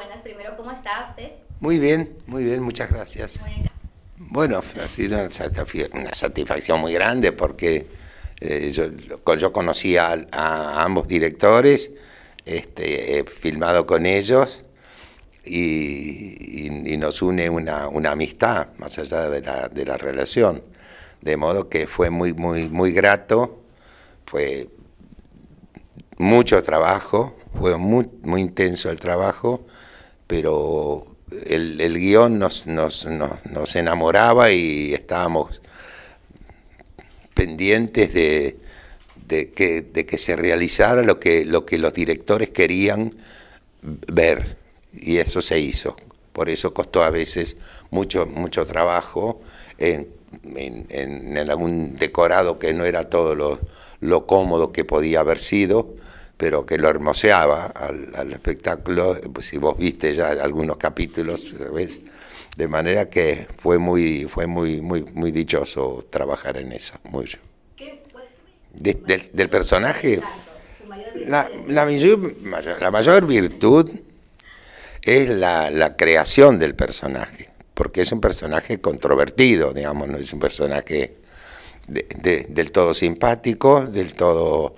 buenas. Primero, ¿cómo está usted? Muy bien, muchas gracias. Muy bien. Bueno, ha sido una satisfacción muy grande porque yo conocí a ambos directores, he filmado con ellos y nos une una amistad más allá de la relación. De modo que fue muy grato, fue mucho trabajo, fue muy intenso el trabajo, pero el guión nos enamoraba y estábamos pendientes de que se realizara lo que los directores querían ver, y eso se hizo. Por eso costó a veces mucho trabajo en algún decorado que no era todo lo cómodo que podía haber sido, pero que lo hermoseaba al espectáculo. Pues si vos viste ya algunos capítulos, ¿sabes? De manera que fue muy dichoso trabajar en eso, mucho. ¿Qué fue? Del personaje, Exacto. Su mayor virtud. la mayor virtud es la creación del personaje, porque es un personaje controvertido, digamos, no es un personaje del todo simpático, del todo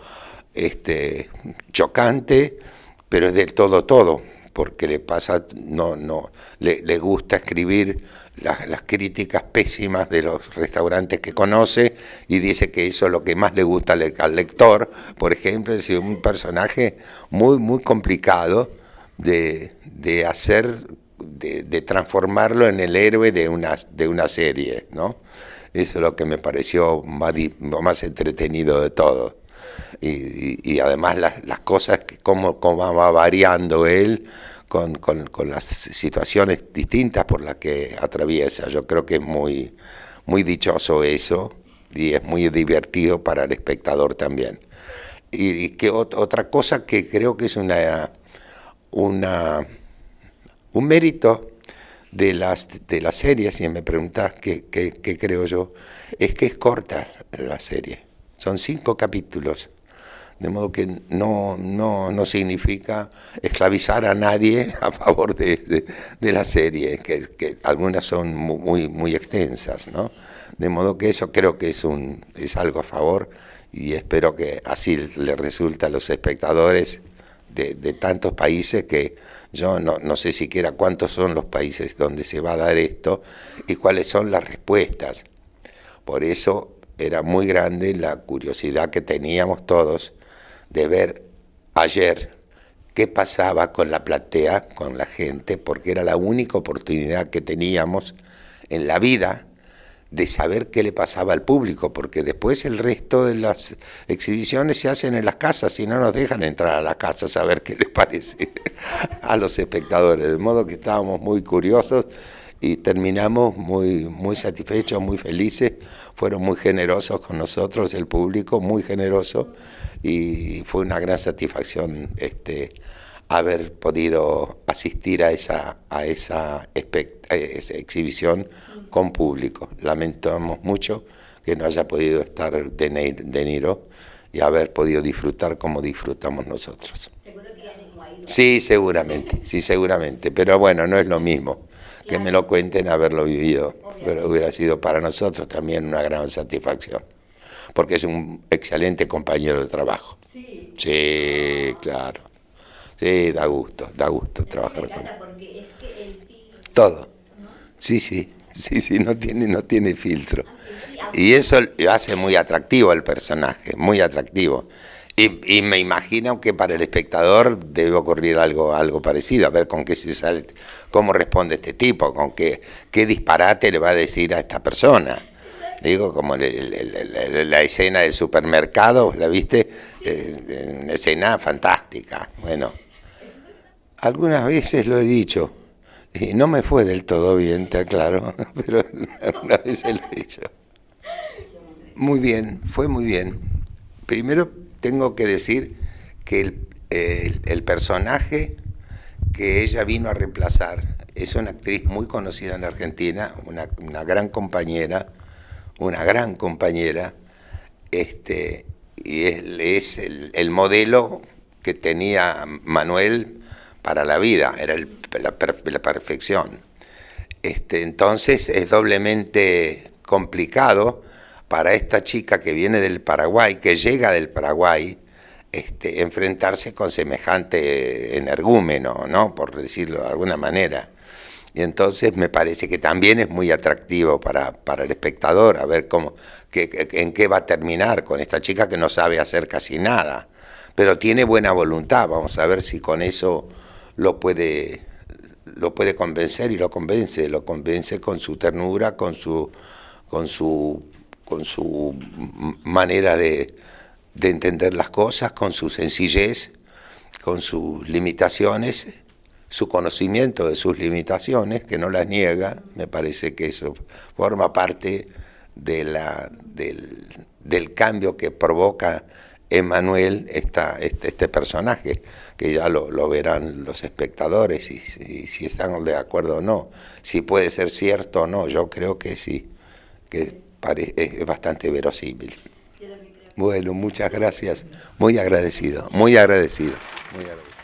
chocante, pero es del todo, porque le pasa, le gusta escribir las críticas pésimas de los restaurantes que conoce y dice que eso es lo que más le gusta al lector, por ejemplo. Es decir, un personaje muy complicado de hacer, de transformarlo en el héroe de una serie, ¿no? Eso es lo que me pareció más entretenido de todo. Y además las cosas, cómo va variando él con las situaciones distintas por las que atraviesa. Yo creo que es muy dichoso eso y es muy divertido para el espectador también. Y que otra cosa que creo que es una un mérito de las series, si me preguntás qué creo yo, es que es corta la serie. Son 5 capítulos, de modo que no significa esclavizar a nadie a favor de la serie, que algunas son muy extensas, ¿no? De modo que eso creo que es algo a favor, y espero que así le resulta a los espectadores de tantos países, que yo no sé siquiera cuántos son los países donde se va a dar esto y cuáles son las respuestas. Por eso era muy grande la curiosidad que teníamos todos de ver ayer qué pasaba con la platea, con la gente, porque era la única oportunidad que teníamos en la vida de saber qué le pasaba al público, porque después el resto de las exhibiciones se hacen en las casas y no nos dejan entrar a las casas a ver qué les parece a los espectadores, de modo que estábamos muy curiosos y terminamos muy satisfechos, muy felices. Fueron muy generosos con nosotros, el público muy generoso, y fue una gran satisfacción haber podido asistir a esa exhibición con público. Lamentamos mucho que no haya podido estar De Niro y haber podido disfrutar como disfrutamos nosotros. Seguro que ya mismo ha ido. Sí, seguramente, pero bueno, no es lo mismo que me lo cuenten haberlo vivido, pero hubiera sido para nosotros también una gran satisfacción, porque es un excelente compañero de trabajo. Sí. Sí, claro. Sí, da gusto Me trabajar con él. encanta porque es que el film, Todo. ¿no? Sí, no tiene filtro. Sí, Y eso lo hace muy atractivo al personaje, muy atractivo. Y me imagino que para el espectador debe ocurrir algo parecido, a ver con qué se sale, cómo responde este tipo, qué disparate le va a decir a esta persona. Digo, como la escena del supermercado, ¿la viste? Una escena fantástica. Bueno, algunas veces lo he dicho, y no me fue del todo bien, te aclaro, pero algunas veces lo he dicho. Muy bien, fue muy bien. Primero tengo que decir que el personaje que ella vino a reemplazar es una actriz muy conocida en Argentina, una gran compañera, y es el modelo que tenía Manuel para la vida, era la perfección. Entonces es doblemente complicado para esta chica que viene del Paraguay, que llega del Paraguay, enfrentarse con semejante energúmeno, ¿no? Por decirlo de alguna manera. Y entonces me parece que también es muy atractivo para el espectador, a ver en qué va a terminar con esta chica que no sabe hacer casi nada, pero tiene buena voluntad. Vamos a ver si con eso lo puede convencer, y lo convence con su ternura, con su manera de entender las cosas, con su sencillez, con sus limitaciones, su conocimiento de sus limitaciones, que no las niega. Me parece que eso forma parte del cambio que provoca Emmanuel, este personaje, que ya lo verán los espectadores, y si están de acuerdo o no, si puede ser cierto o no. Yo creo que sí, que es bastante verosímil. Yo también creo. Bueno, muchas gracias, muy agradecido, muy agradecido, muy agradecido.